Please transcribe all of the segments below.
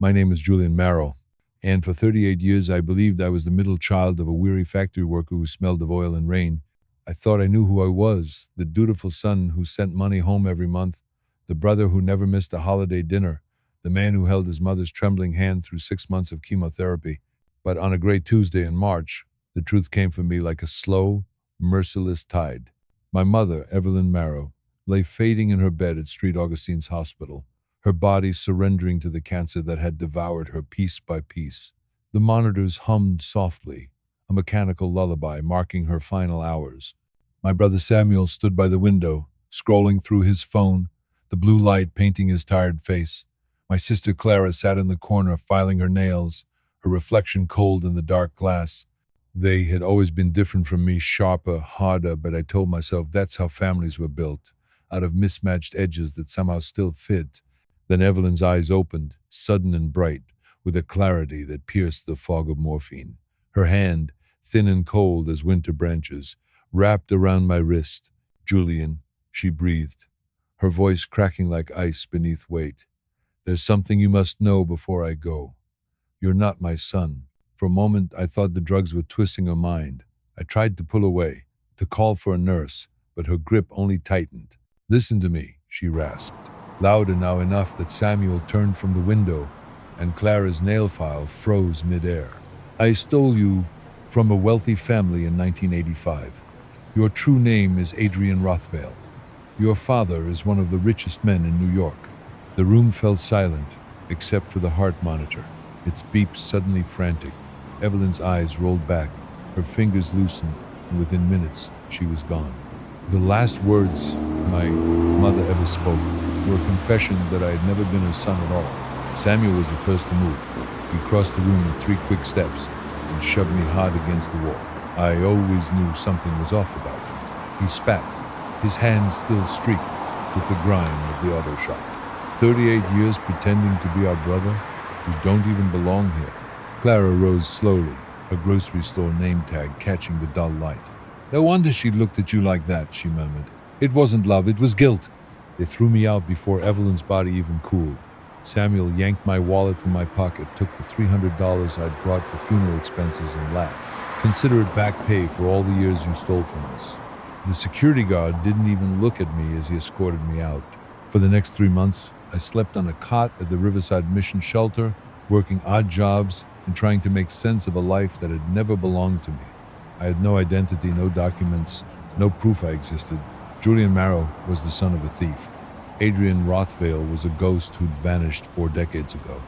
My name is Julian Marrow, and for 38 years I believed I was the middle child of a weary factory worker who smelled of oil and rain. I thought I knew who I was, the dutiful son who sent money home every month, the brother who never missed a holiday dinner, the man who held his mother's trembling hand through 6 months of chemotherapy. But on a great Tuesday in March, the truth came for me like a slow, merciless tide. My mother, Evelyn Marrow, lay fading in her bed at St. Augustine's Hospital, her body surrendering to the cancer that had devoured her piece by piece. The monitors hummed softly, a mechanical lullaby marking her final hours. My brother Samuel stood by the window, scrolling through his phone, the blue light painting his tired face. My sister Clara sat in the corner, filing her nails, her reflection cold in the dark glass. They had always been different from me, sharper, harder, but I told myself that's how families were built, out of mismatched edges that somehow still fit. Then Evelyn's eyes opened, sudden and bright, with a clarity that pierced the fog of morphine. Her hand, thin and cold as winter branches, wrapped around my wrist. Julian, she breathed, her voice cracking like ice beneath weight. There's something you must know before I go. You're not my son. For a moment, I thought the drugs were twisting her mind. I tried to pull away, to call for a nurse, but her grip only tightened. Listen to me, she rasped, louder now enough that Samuel turned from the window and Clara's nail file froze midair. I stole you from a wealthy family in 1985. Your true name is Adrian Rothvale. Your father is one of the richest men in New York. The room fell silent, except for the heart monitor, its beep suddenly frantic. Evelyn's eyes rolled back, her fingers loosened, and within minutes, she was gone. The last words my mother ever spoke were a confession that I had never been her son at all. Samuel was the first to move. He crossed the room in 3 quick steps and shoved me hard against the wall. I always knew something was off about him. He spat, his hands still streaked with the grime of the auto shop. 38 years pretending to be our brother? You don't even belong here. Clara rose slowly, a grocery store name tag catching the dull light. No wonder she looked at you like that, she murmured. It wasn't love, it was guilt. They threw me out before Evelyn's body even cooled. Samuel yanked my wallet from my pocket, took the $300 I'd brought for funeral expenses, and laughed. Consider it back pay for all the years you stole from us. The security guard didn't even look at me as he escorted me out. For the next 3 months, I slept on a cot at the Riverside Mission Shelter, working odd jobs and trying to make sense of a life that had never belonged to me. I had no identity, no documents, no proof I existed. Julian Marrow was the son of a thief. Adrian Rothvale was a ghost who'd vanished 4 decades ago.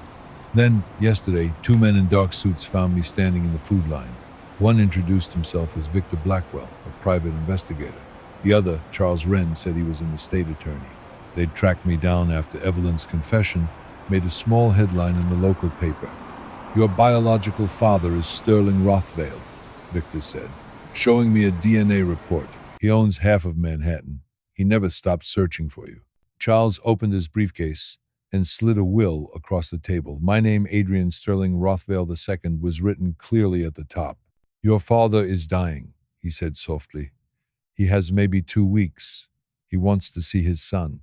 Then, yesterday, 2 men in dark suits found me standing in the food line. One introduced himself as Victor Blackwell, a private investigator. The other, Charles Wren, said he was an estate attorney. They'd tracked me down after Evelyn's confession made a small headline in the local paper. Your biological father is Sterling Rothvale, Victor said, showing me a DNA report. He owns half of Manhattan. He never stopped searching for you. Charles opened his briefcase and slid a will across the table. My name, Adrian Sterling Rothvale II, was written clearly at the top. Your father is dying, he said softly. He has maybe 2 weeks. He wants to see his son.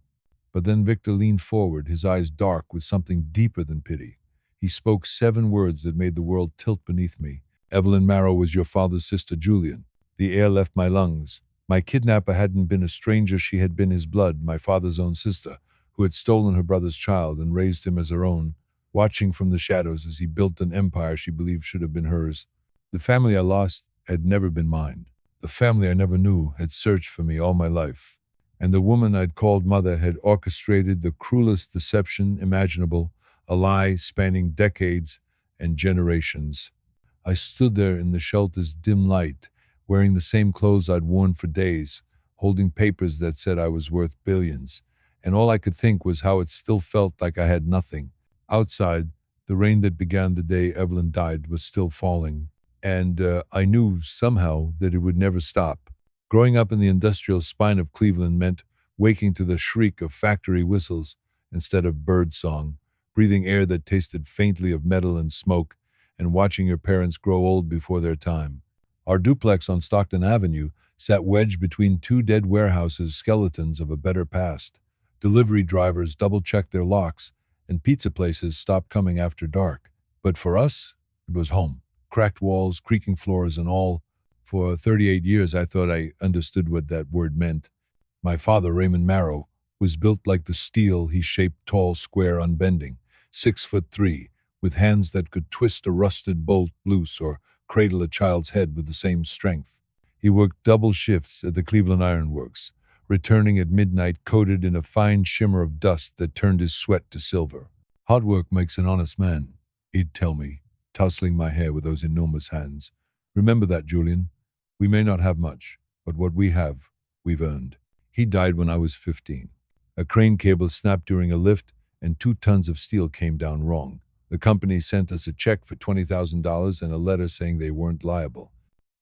But then Victor leaned forward, his eyes dark with something deeper than pity. He spoke 7 words that made the world tilt beneath me. Evelyn Marrow was your father's sister, Julian. The air left my lungs. My kidnapper hadn't been a stranger, she had been his blood, my father's own sister, who had stolen her brother's child and raised him as her own, watching from the shadows as he built an empire she believed should have been hers. The family I lost had never been mine. The family I never knew had searched for me all my life. And the woman I'd called mother had orchestrated the cruelest deception imaginable, a lie spanning decades and generations. I stood there in the shelter's dim light, wearing the same clothes I'd worn for days, holding papers that said I was worth billions, and all I could think was how it still felt like I had nothing. Outside, the rain that began the day Evelyn died was still falling, and I knew somehow that it would never stop. Growing up in the industrial spine of Cleveland meant waking to the shriek of factory whistles instead of bird song, breathing air that tasted faintly of metal and smoke, and watching your parents grow old before their time. Our duplex on Stockton Avenue sat wedged between 2 dead warehouses, skeletons of a better past. Delivery drivers double-checked their locks, and pizza places stopped coming after dark. But for us, it was home. Cracked walls, creaking floors, and all. For 38 years, I thought I understood what that word meant. My father, Raymond Marrow, was built like the steel he shaped, tall, square, unbending, 6'3", with hands that could twist a rusted bolt loose or cradle a child's head with the same strength. He worked double shifts at the Cleveland Iron Works, returning at midnight coated in a fine shimmer of dust that turned his sweat to silver. Hard work makes an honest man, he'd tell me, tousling my hair with those enormous hands. Remember that, Julian. We may not have much, but what we have, we've earned. He died when I was 15. A crane cable snapped during a lift, and 2 tons of steel came down wrong. The company sent us a check for $20,000 and a letter saying they weren't liable.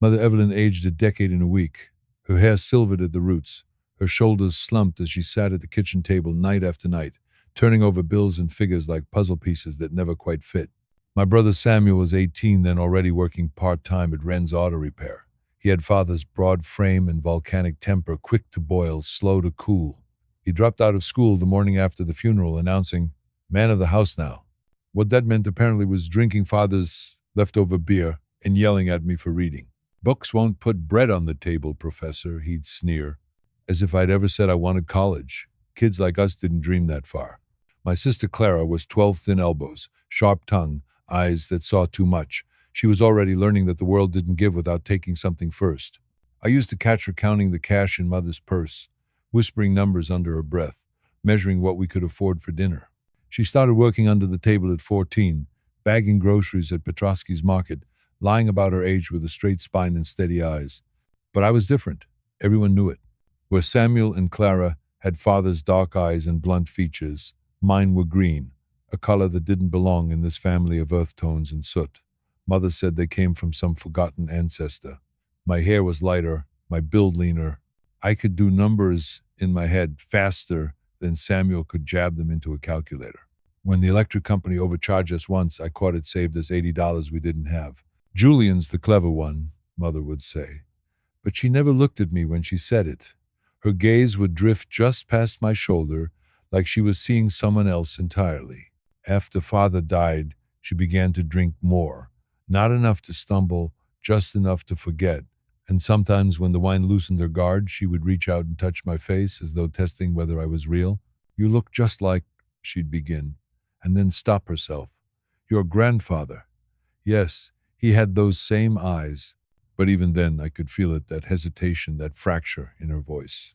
Mother Evelyn aged a decade in a week, her hair silvered at the roots, her shoulders slumped as she sat at the kitchen table night after night, turning over bills and figures like puzzle pieces that never quite fit. My brother Samuel was 18 then, already working part-time at Wren's Auto Repair. He had father's broad frame and volcanic temper, quick to boil, slow to cool. He dropped out of school the morning after the funeral, announcing, "Man of the house now." What that meant apparently was drinking father's leftover beer and yelling at me for reading. "Books won't put bread on the table, Professor," he'd sneer, as if I'd ever said I wanted college. Kids like us didn't dream that far. My sister Clara was 12 thin elbows, sharp tongue, eyes that saw too much. She was already learning that the world didn't give without taking something first. I used to catch her counting the cash in Mother's purse, whispering numbers under her breath, measuring what we could afford for dinner. She started working under the table at 14, bagging groceries at Petrosky's Market, lying about her age with a straight spine and steady eyes. But I was different. Everyone knew it. Where Samuel and Clara had father's dark eyes and blunt features, mine were green, a color that didn't belong in this family of earth tones and soot. Mother said they came from some forgotten ancestor. My hair was lighter, my build leaner. I could do numbers in my head faster than Samuel could jab them into a calculator. When the electric company overcharged us once, I caught it saved us $80 we didn't have. "Julian's the clever one," Mother would say. But she never looked at me when she said it. Her gaze would drift just past my shoulder, like she was seeing someone else entirely. After father died, she began to drink more. Not enough to stumble, just enough to forget. And sometimes when the wine loosened her guard, she would reach out and touch my face as though testing whether I was real. "You look just like," she'd begin, and then stop herself. "Your grandfather." Yes, he had those same eyes. But even then, I could feel it, that hesitation, that fracture in her voice.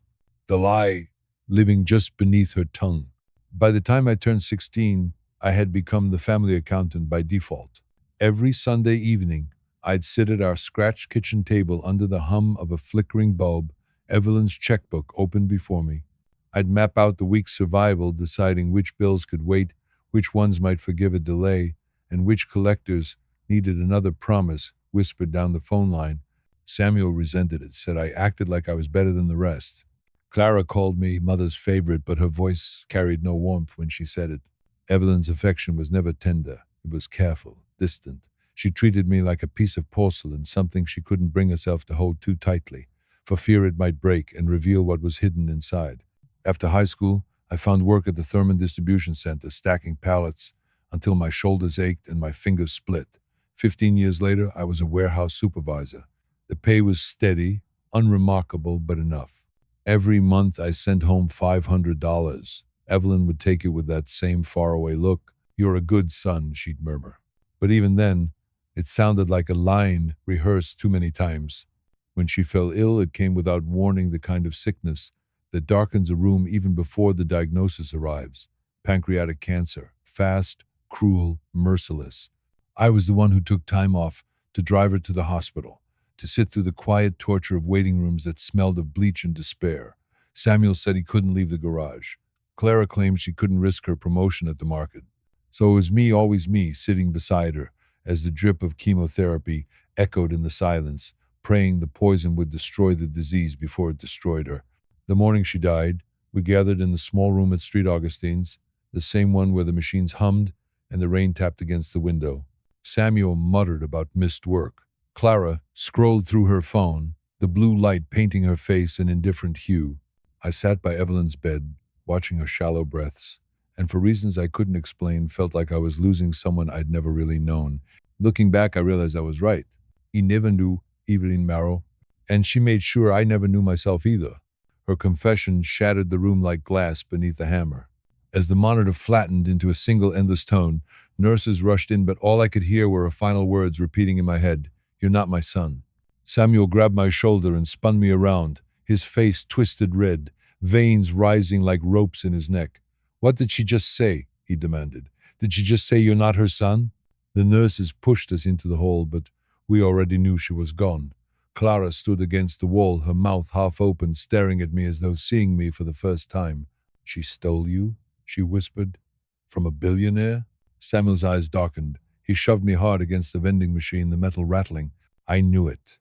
The lie living just beneath her tongue. By the time I turned 16, I had become the family accountant by default. Every Sunday evening, I'd sit at our scratched kitchen table under the hum of a flickering bulb, Evelyn's checkbook open before me. I'd map out the week's survival, deciding which bills could wait, which ones might forgive a delay, and which collectors needed another promise whispered down the phone line. Samuel resented it, said I acted like I was better than the rest. Clara called me Mother's favorite, but her voice carried no warmth when she said it. Evelyn's affection was never tender. It was careful, distant. She treated me like a piece of porcelain, something she couldn't bring herself to hold too tightly, for fear it might break and reveal what was hidden inside. After high school, I found work at the Thurman Distribution Center, stacking pallets until my shoulders ached and my fingers split. 15 years later, I was a warehouse supervisor. The pay was steady, unremarkable, but enough. Every month I sent home $500. Evelyn would take it with that same faraway look. "You're a good son," she'd murmur. But even then, it sounded like a line rehearsed too many times. When she fell ill, it came without warning, the kind of sickness that darkens a room even before the diagnosis arrives. Pancreatic cancer. Fast, cruel, merciless. I was the one who took time off to drive her to the hospital, to sit through the quiet torture of waiting rooms that smelled of bleach and despair. Samuel said he couldn't leave the garage. Clara claimed she couldn't risk her promotion at the market. So it was me, always me, sitting beside her as the drip of chemotherapy echoed in the silence, praying the poison would destroy the disease before it destroyed her. The morning she died, we gathered in the small room at Street Augustine's, the same one where the machines hummed and the rain tapped against the window. Samuel muttered about missed work. Clara scrolled through her phone, the blue light painting her face an indifferent hue. I sat by Evelyn's bed, watching her shallow breaths, and for reasons I couldn't explain, felt like I was losing someone I'd never really known. Looking back, I realized I was right. He never knew Evelyn Marrow, and she made sure I never knew myself either. Her confession shattered the room like glass beneath a hammer. As the monitor flattened into a single endless tone, nurses rushed in, but all I could hear were her final words repeating in my head, "You're not my son." Samuel grabbed my shoulder and spun me around, his face twisted red, veins rising like ropes in his neck. "What did she just say?" he demanded. "Did she just say you're not her son?" The nurses pushed us into the hall, but we already knew she was gone. Clara stood against the wall, her mouth half open, staring at me as though seeing me for the first time. "She stole you?" she whispered. "From a billionaire?" Samuel's eyes darkened. He shoved me hard against the vending machine, the metal rattling. "I knew it.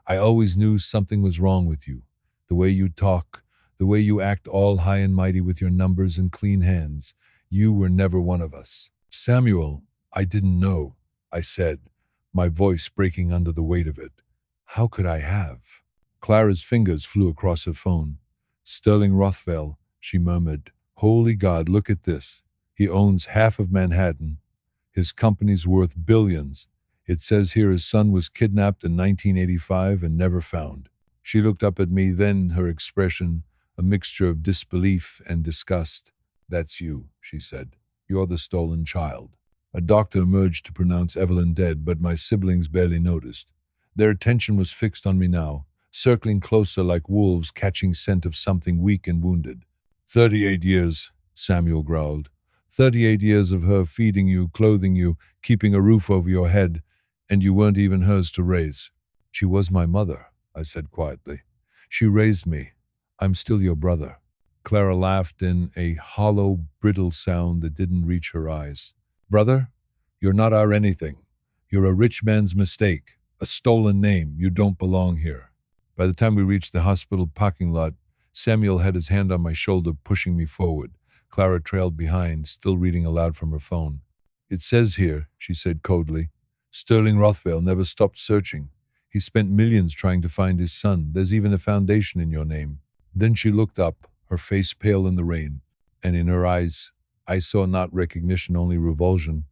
I always knew something was wrong with you. The way you talk, the way you act all high and mighty with your numbers and clean hands. You were never one of us." "Samuel, I didn't know," I said, my voice breaking under the weight of it. "How could I have?" Clara's fingers flew across her phone. "Sterling Rothwell," she murmured. "Holy God, look at this. He owns half of Manhattan. His company's worth billions. It says here his son was kidnapped in 1985 and never found." She looked up at me, then her expression, a mixture of disbelief and disgust. "That's you," she said. "You're the stolen child." A doctor emerged to pronounce Evelyn dead, but my siblings barely noticed. Their attention was fixed on me now, circling closer like wolves catching scent of something weak and wounded. 38 years, Samuel growled. 38 years of her feeding you, clothing you, keeping a roof over your head, and you weren't even hers to raise. "She was my mother," I said quietly. "She raised me. I'm still your brother." Clara laughed in a hollow, brittle sound that didn't reach her eyes. "Brother, you're not our anything. You're a rich man's mistake, a stolen name. You don't belong here." By the time we reached the hospital parking lot, Samuel had his hand on my shoulder, pushing me forward. Clara trailed behind, still reading aloud from her phone. "It says here," she said coldly, "Sterling Rothwell never stopped searching. He spent millions trying to find his son. There's even a foundation in your name." Then she looked up, her face pale in the rain, and in her eyes I saw not recognition, only revulsion.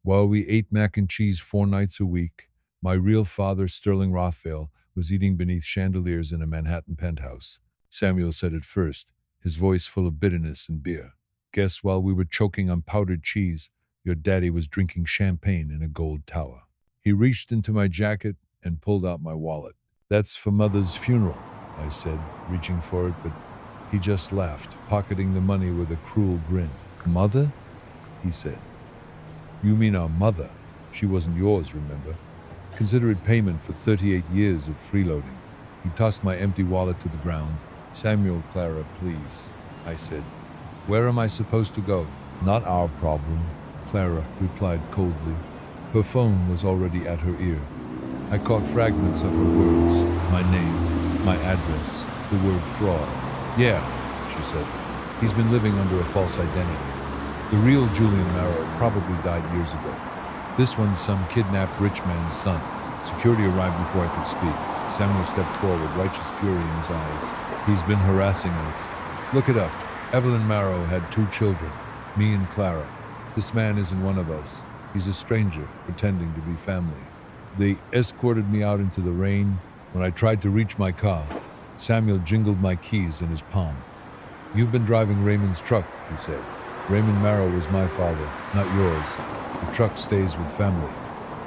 "While we ate mac and cheese 4 nights a week, my real father, Sterling Rothwell, was eating beneath chandeliers in a Manhattan penthouse." Samuel said it first, his voice full of bitterness and beer. "Guess while we were choking on powdered cheese, your daddy was drinking champagne in a gold tower." He reached into my jacket and pulled out my wallet. "That's for Mother's funeral," I said, reaching for it, but he just laughed, pocketing the money with a cruel grin. "Mother?" he said. "You mean our mother. She wasn't yours, remember? Consider it payment for 38 years of freeloading." He tossed my empty wallet to the ground. "Samuel, Clara, please," I said. "Where am I supposed to go?" "Not our problem," Clara replied coldly. Her phone was already at her ear. I caught fragments of her words, my name, my address, the word fraud. "Yeah," she said. "He's been living under a false identity. The real Julian Marrow probably died years ago. This one's some kidnapped rich man's son." Security arrived before I could speak. Samuel stepped forward, righteous fury in his eyes. "He's been harassing us. Look it up. Evelyn Marrow had 2 children, me and Clara. This man isn't one of us. He's a stranger, pretending to be family." They escorted me out into the rain. When I tried to reach my car, Samuel jingled my keys in his palm. "You've been driving Raymond's truck," he said. "Raymond Marrow was my father, not yours. The truck stays with family."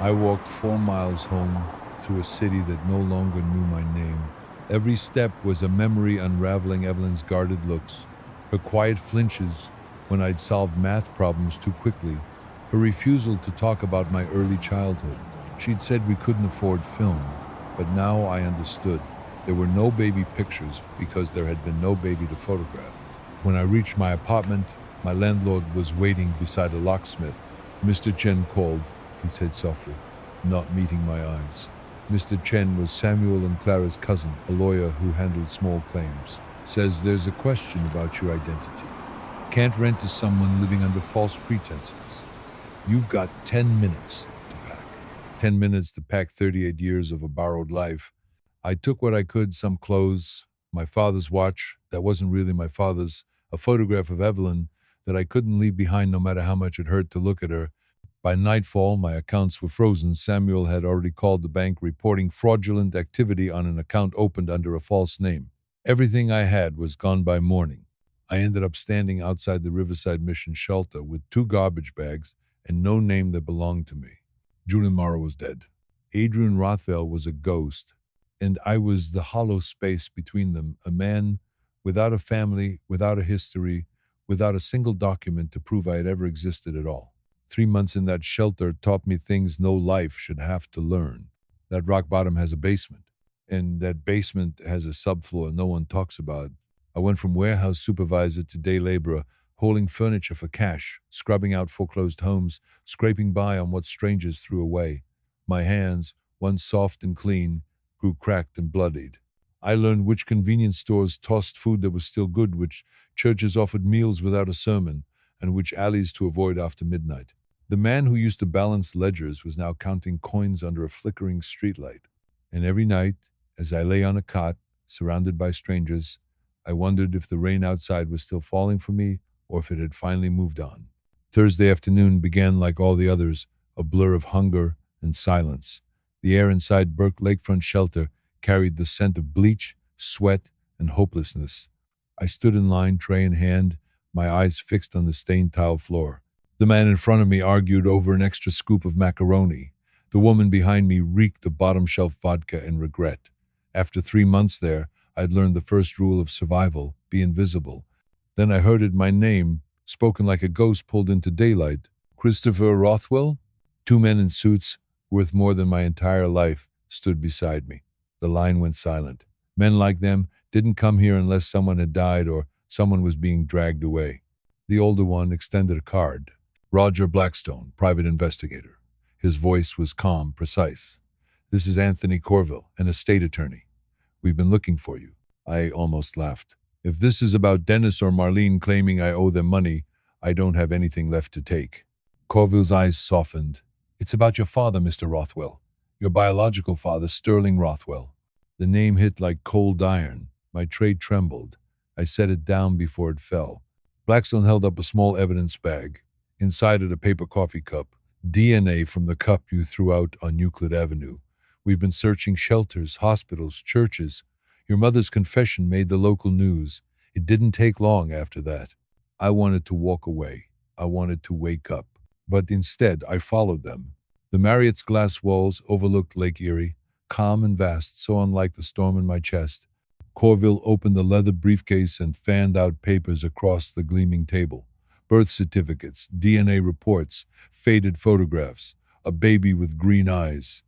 I walked 4 miles home through a city that no longer knew my name. Every step was a memory unraveling Evelyn's guarded looks, her quiet flinches when I'd solved math problems too quickly, her refusal to talk about my early childhood. She'd said we couldn't afford film, but now I understood. There were no baby pictures because there had been no baby to photograph. When I reached my apartment, my landlord was waiting beside a locksmith. "Mr. Chen called," he said softly, not meeting my eyes. Mr. Chen was Samuel and Clara's cousin, a lawyer who handled small claims. "Says there's a question about your identity. Can't rent to someone living under false pretenses. You've got 10 minutes to pack." 10 minutes to pack 38 years of a borrowed life. I took what I could, some clothes, my father's watch that wasn't really my father's, a photograph of Evelyn, that I couldn't leave behind no matter how much it hurt to look at her. By nightfall, my accounts were frozen. Samuel had already called the bank reporting fraudulent activity on an account opened under a false name. Everything I had was gone by morning. I ended up standing outside the Riverside Mission shelter with 2 garbage bags and no name that belonged to me. Julian Morrow was dead. Adrian Rothwell was a ghost, and I was the hollow space between them, a man without a family, without a history, without a single document to prove I had ever existed at all. 3 months in that shelter taught me things no life should have to learn. That rock bottom has a basement, and that basement has a subfloor no one talks about. I went from warehouse supervisor to day laborer, hauling furniture for cash, scrubbing out foreclosed homes, scraping by on what strangers threw away. My hands, once soft and clean, grew cracked and bloodied. I learned which convenience stores tossed food that was still good, which churches offered meals without a sermon, and which alleys to avoid after midnight. The man who used to balance ledgers was now counting coins under a flickering streetlight. And every night, as I lay on a cot, surrounded by strangers, I wondered if the rain outside was still falling for me or if it had finally moved on. Thursday afternoon began like all the others, a blur of hunger and silence. The air inside Burke Lakefront Shelter carried the scent of bleach, sweat, and hopelessness. I stood in line, tray in hand, my eyes fixed on the stained tile floor. The man in front of me argued over an extra scoop of macaroni. The woman behind me reeked of bottom-shelf vodka and regret. After 3 months there, I'd learned the first rule of survival: be invisible. Then I heard it, my name, spoken like a ghost pulled into daylight. Christopher Rothwell? 2 men in suits, worth more than my entire life, stood beside me. The line went silent. Men like them didn't come here unless someone had died or someone was being dragged away. The older one extended a card. Roger Blackstone, private investigator. His voice was calm, precise. This is Anthony Corville, an estate attorney. We've been looking for you. I almost laughed. If this is about Dennis or Marlene claiming I owe them money, I don't have anything left to take. Corville's eyes softened. It's about your father, Mr. Rothwell. Your biological father, Sterling Rothwell. The name hit like cold iron. My tray trembled. I set it down before it fell. Blackstone held up a small evidence bag. Inside it, a paper coffee cup. DNA from the cup you threw out on Euclid Avenue. We've been searching shelters, hospitals, churches. Your mother's confession made the local news. It didn't take long after that. I wanted to walk away. I wanted to wake up. But instead, I followed them. The Marriott's glass walls overlooked Lake Erie, calm and vast, so unlike the storm in my chest. Corville opened the leather briefcase and fanned out papers across the gleaming table. Birth certificates, DNA reports, faded photographs, a baby with green eyes,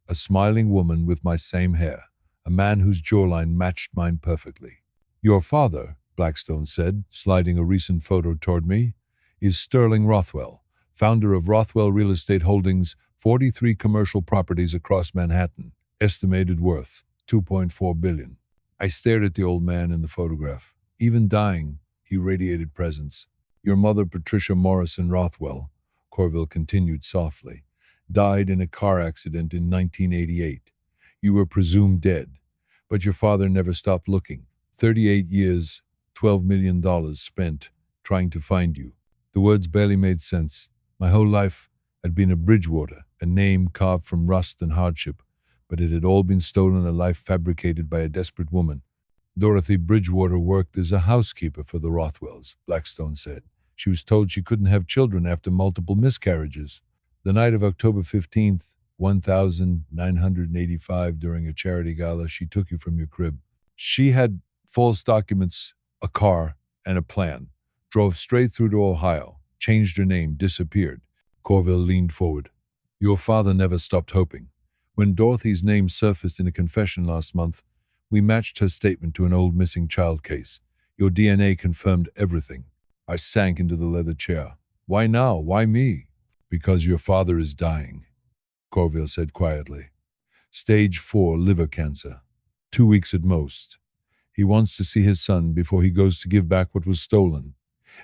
a smiling woman with my same hair, a man whose jawline matched mine perfectly. Your father, Blackstone said, sliding a recent photo toward me, is Sterling Rothwell, founder of Rothwell Real Estate Holdings, 43 commercial properties across Manhattan, estimated worth $2.4 billion. I stared at the old man in the photograph. Even dying, he radiated presence. Your mother, Patricia Morrison Rothwell, Corville continued softly, died in a car accident in 1988. You were presumed dead, but your father never stopped looking. 38 years, $12 million spent trying to find you. The words barely made sense. My whole life had been a Bridgewater, a name carved from rust and hardship, but it had all been stolen, a life fabricated by a desperate woman. Dorothy Bridgewater worked as a housekeeper for the Rothwells, Blackstone said. She was told she couldn't have children after multiple miscarriages. The night of October 15th, 1985, during a charity gala, she took you from your crib. She had false documents, a car, and a plan. Drove straight through to Ohio, changed her name, disappeared. Corville leaned forward. Your father never stopped hoping. When Dorothy's name surfaced in a confession last month, we matched her statement to an old missing child case. Your DNA confirmed everything. I sank into the leather chair. Why now? Why me? Because your father is dying, Corville said quietly. Stage 4 liver cancer. 2 weeks at most. He wants to see his son before he goes to give back what was stolen,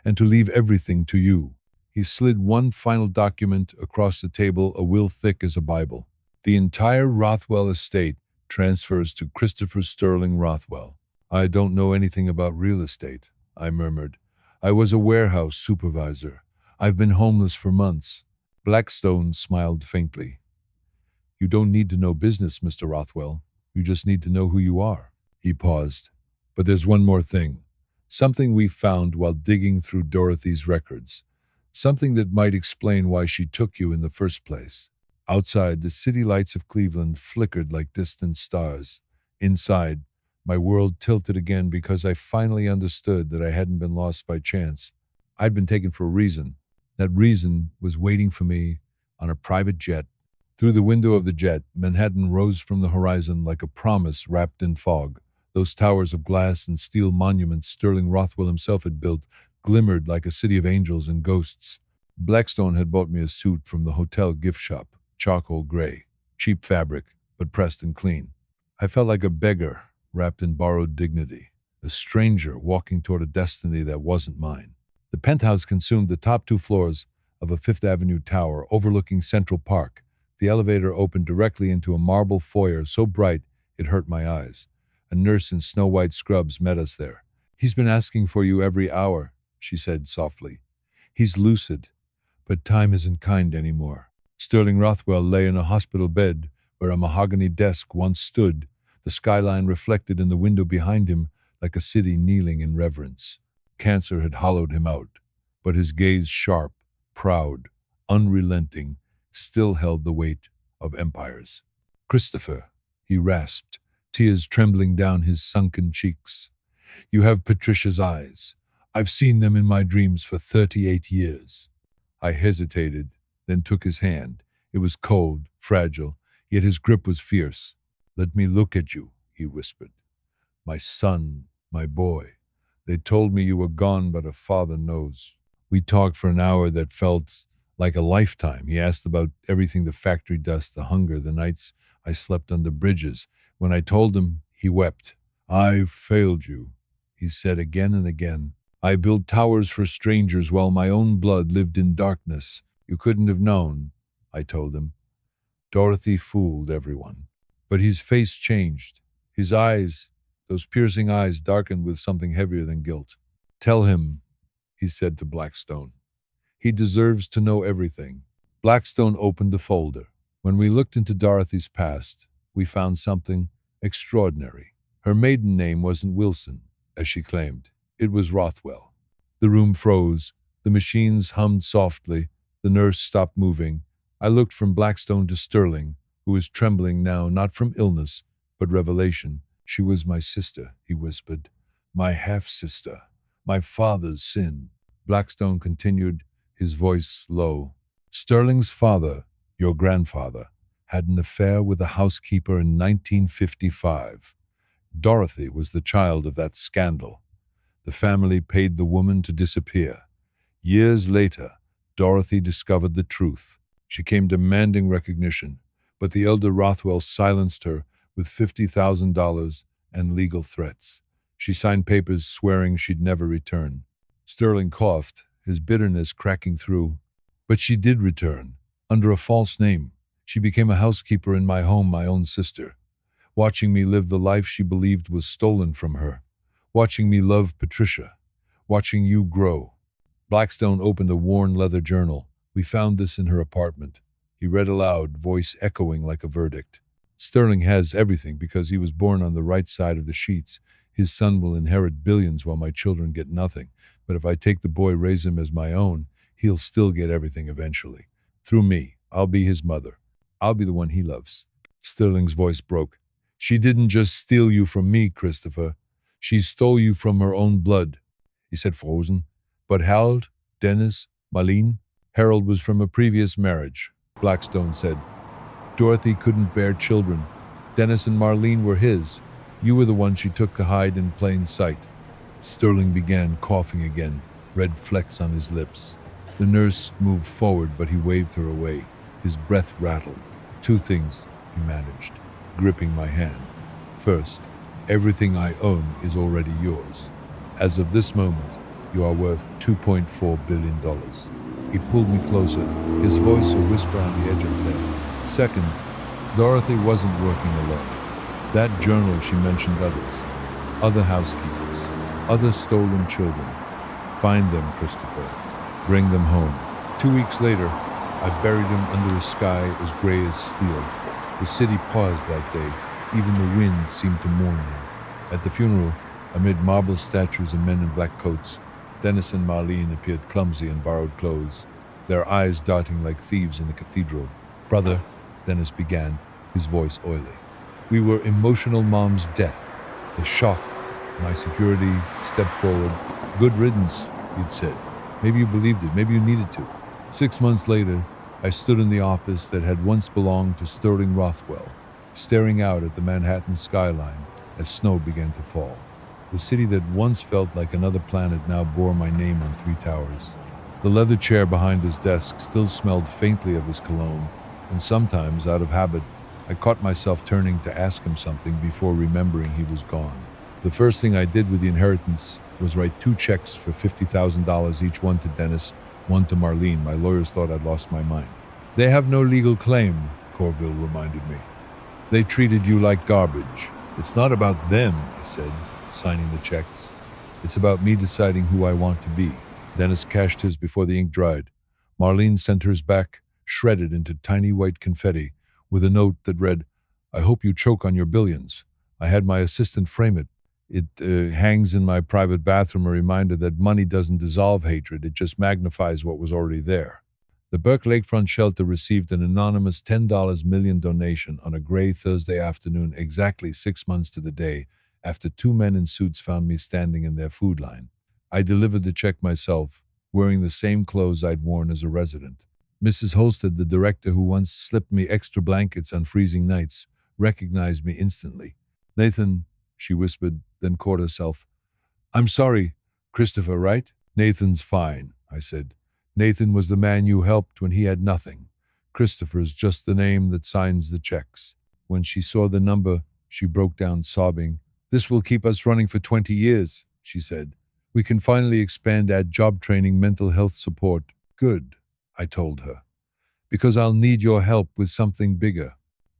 and to leave everything to you. He slid one final document across the table, a will thick as a Bible. The entire Rothwell estate transfers to Christopher Sterling Rothwell. I don't know anything about real estate, I murmured. I was a warehouse supervisor. I've been homeless for months. Blackstone smiled faintly. You don't need to know business, Mr. Rothwell. You just need to know who you are. He paused. But there's one more thing. Something we found while digging through Dorothy's records. Something that might explain why she took you in the first place. Outside, the city lights of Cleveland flickered like distant stars. Inside, my world tilted again because I finally understood that I hadn't been lost by chance. I'd been taken for a reason. That reason was waiting for me on a private jet. Through the window of the jet, Manhattan rose from the horizon like a promise wrapped in fog. Those towers of glass and steel monuments Sterling Rothwell himself had built glimmered like a city of angels and ghosts. Blackstone had bought me a suit from the hotel gift shop, charcoal gray, cheap fabric, but pressed and clean. I felt like a beggar wrapped in borrowed dignity, a stranger walking toward a destiny that wasn't mine. The penthouse consumed the top 2 floors of a Fifth Avenue tower overlooking Central Park. The elevator opened directly into a marble foyer so bright it hurt my eyes. A nurse in snow-white scrubs met us there. He's been asking for you every hour, she said softly. He's lucid, but time isn't kind anymore. Sterling Rothwell lay in a hospital bed where a mahogany desk once stood, the skyline reflected in the window behind him like a city kneeling in reverence. Cancer had hollowed him out, but his gaze sharp, proud, unrelenting, still held the weight of empires. Christopher, he rasped, tears trembling down his sunken cheeks. You have Patricia's eyes. I've seen them in my dreams for 38 years. I hesitated, then took his hand. It was cold, fragile, yet his grip was fierce. Let me look at you, he whispered. My son, my boy. They told me you were gone, but a father knows. We talked for an hour that felt like a lifetime. He asked about everything, the factory dust, the hunger, the nights I slept under bridges. When I told him, he wept. I failed you, he said again and again. I built towers for strangers while my own blood lived in darkness. You couldn't have known, I told him. Dorothy fooled everyone. But his face changed. His eyes, those piercing eyes, darkened with something heavier than guilt. Tell him, he said to Blackstone. He deserves to know everything. Blackstone opened the folder. When we looked into Dorothy's past, we found something extraordinary. Her maiden name wasn't Wilson, as she claimed. It was Rothwell. The room froze. The machines hummed softly. The nurse stopped moving. I looked from Blackstone to Sterling, who was trembling now, not from illness, but revelation. She was my sister, he whispered. My half-sister. My father's sin. Blackstone continued, his voice low. Sterling's father, your grandfather, had an affair with a housekeeper in 1955. Dorothy was the child of that scandal. The family paid the woman to disappear. Years later, Dorothy discovered the truth. She came demanding recognition, but the elder Rothwell silenced her with $50,000 and legal threats. She signed papers swearing she'd never return. Sterling coughed, his bitterness cracking through. But she did return, under a false name. She became a housekeeper in my home, my own sister, watching me live the life she believed was stolen from her, watching me love Patricia, watching you grow. Blackstone opened a worn leather journal. We found this in her apartment. He read aloud, voice echoing like a verdict. Sterling has everything because he was born on the right side of the sheets. His son will inherit billions while my children get nothing. But if I take the boy, raise him as my own, he'll still get everything eventually. Through me, I'll be his mother. I'll be the one he loves. Sterling's voice broke. She didn't just steal you from me, Christopher. She stole you from her own blood. He said, frozen. But Harold, Dennis, Marlene? Harold was from a previous marriage, Blackstone said. Dorothy couldn't bear children. Dennis and Marlene were his. You were the one she took to hide in plain sight. Sterling began coughing again, red flecks on his lips. The nurse moved forward, but he waved her away. His breath rattled. 2 things, he managed, gripping my hand. First, everything I own is already yours. As of this moment, you are worth $2.4 billion. He pulled me closer, his voice a whisper on the edge of death. Second, Dorothy wasn't working alone. That journal, she mentioned others, other housekeepers, other stolen children. Find them, Christopher. Bring them home. 2 weeks later, I buried him under a sky as gray as steel. The city paused that day. Even the wind seemed to mourn him. At the funeral, amid marble statues and men in black coats, Dennis and Marlene appeared clumsy in borrowed clothes, their eyes darting like thieves in a cathedral. Brother, Dennis began, his voice oily. We were emotional mom's death. The shock. My security stepped forward. Good riddance, he'd said. Maybe you believed it. Maybe you needed to. 6 months later, I stood in the office that had once belonged to Sterling Rothwell, staring out at the Manhattan skyline as snow began to fall. The city that once felt like another planet now bore my name on 3 towers. The leather chair behind his desk still smelled faintly of his cologne, and sometimes, out of habit, I caught myself turning to ask him something before remembering he was gone. The first thing I did with the inheritance was write 2 checks for $50,000 each, one to Dennis, one to Marlene. My lawyers thought I'd lost my mind. They have no legal claim, Corville reminded me. They treated you like garbage. It's not about them, I said, signing the checks. It's about me deciding who I want to be. Dennis cashed his before the ink dried. Marlene sent hers back, shredded into tiny white confetti, with a note that read, I hope you choke on your billions. I had my assistant frame it. It hangs in my private bathroom, a reminder that money doesn't dissolve hatred, it just magnifies what was already there. The Burke Lakefront Shelter received an anonymous $10 million donation on a gray Thursday afternoon, exactly 6 months to the day after 2 men in suits found me standing in their food line. I delivered the check myself, wearing the same clothes I'd worn as a resident. Mrs. Holstead, the director who once slipped me extra blankets on freezing nights, recognized me instantly. Nathan, she whispered, then caught herself. I'm sorry, Christopher, right? Nathan's fine, I said. Nathan was the man you helped when he had nothing. Christopher's just the name that signs the checks. When she saw the number, she broke down sobbing. This will keep us running for 20 years, she said. We can finally expand, add job training, mental health support. Good, I told her. Because I'll need your help with something bigger.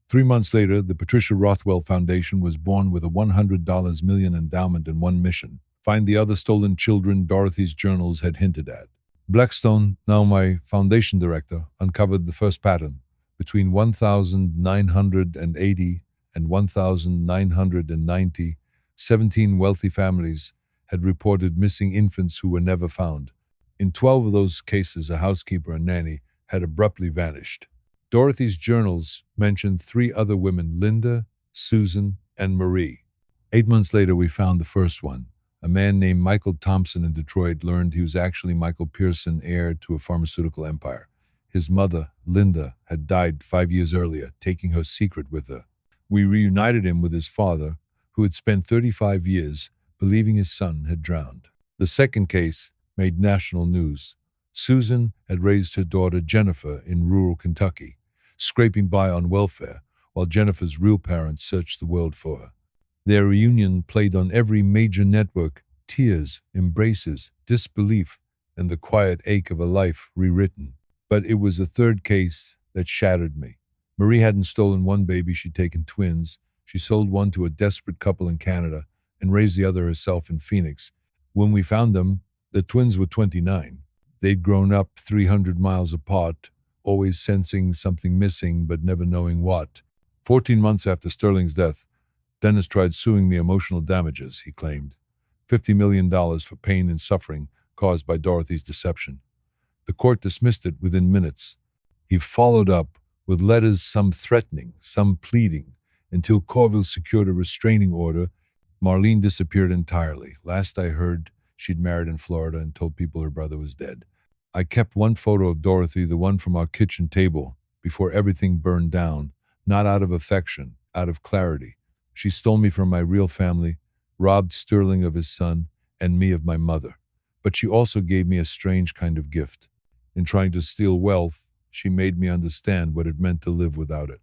3 months later, the Patricia Rothwell Foundation was born with a $100 million endowment and one mission: find the other stolen children Dorothy's journals had hinted at. Blackstone, now my foundation director, uncovered the first pattern. Between 1,980 and 1,990, 17 wealthy families had reported missing infants who were never found. In 12 of those cases, a housekeeper and nanny had abruptly vanished. Dorothy's journals mentioned 3 other women, Linda, Susan, and Marie. 8 months later, we found the first one. A man named Michael Thompson in Detroit learned he was actually Michael Pearson, heir to a pharmaceutical empire. His mother, Linda, had died 5 years earlier, taking her secret with her. We reunited him with his father, who had spent 35 years believing his son had drowned. The second case made national news. Susan had raised her daughter Jennifer in rural Kentucky, scraping by on welfare, while Jennifer's real parents searched the world for her. Their reunion played on every major network: tears, embraces, disbelief, and the quiet ache of a life rewritten. But it was a third case that shattered me. Marie hadn't stolen one baby, she'd taken twins. She sold one to a desperate couple in Canada and raised the other herself in Phoenix. When we found them, the twins were 29. They'd grown up 300 miles apart, always sensing something missing but never knowing what. 14 months after Sterling's death, Dennis tried suing me emotional damages, he claimed. $50 million for pain and suffering caused by Dorothy's deception. The court dismissed it within minutes. He followed up with letters, some threatening, some pleading, until Corville secured a restraining order. Marlene disappeared entirely. Last I heard, she'd married in Florida and told people her brother was dead. I kept one photo of Dorothy, the one from our kitchen table, before everything burned down, not out of affection, out of clarity. She stole me from my real family, robbed Sterling of his son, and me of my mother. But she also gave me a strange kind of gift. In trying to steal wealth, she made me understand what it meant to live without it.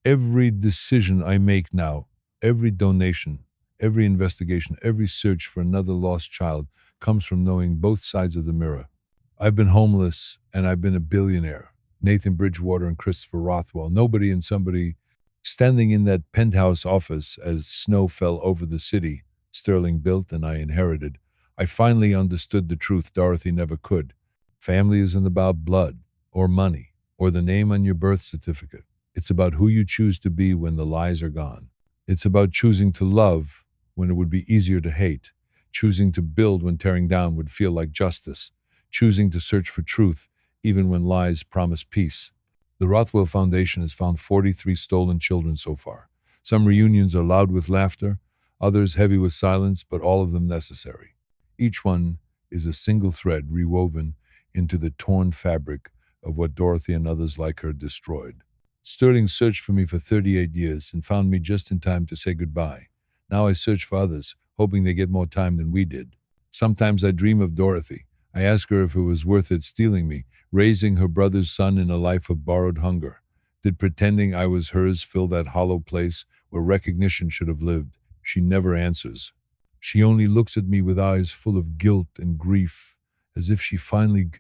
Every decision I make now, every donation, every investigation, every search for another lost child comes from knowing both sides of the mirror. I've been homeless and I've been a billionaire. Nathan Bridgewater and Christopher Rothwell. Nobody and somebody standing in that penthouse office as snow fell over the city Sterling built and I inherited. I finally understood the truth Dorothy never could. Family isn't about blood, or money, or the name on your birth certificate. It's about who you choose to be when the lies are gone. It's about choosing to love when it would be easier to hate, choosing to build when tearing down would feel like justice, choosing to search for truth even when lies promise peace. The Rothwell Foundation has found 43 stolen children so far. Some reunions are loud with laughter, others heavy with silence, but all of them necessary. Each one is a single thread rewoven into the torn fabric of what Dorothy and others like her destroyed. Sterling searched for me for 38 years and found me just in time to say goodbye. Now I search for others, hoping they get more time than we did. Sometimes I dream of Dorothy. I ask her if it was worth it stealing me, raising her brother's son in a life of borrowed hunger. Did pretending I was hers fill that hollow place where recognition should have lived? She never answers. She only looks at me with eyes full of guilt and grief, as if she finally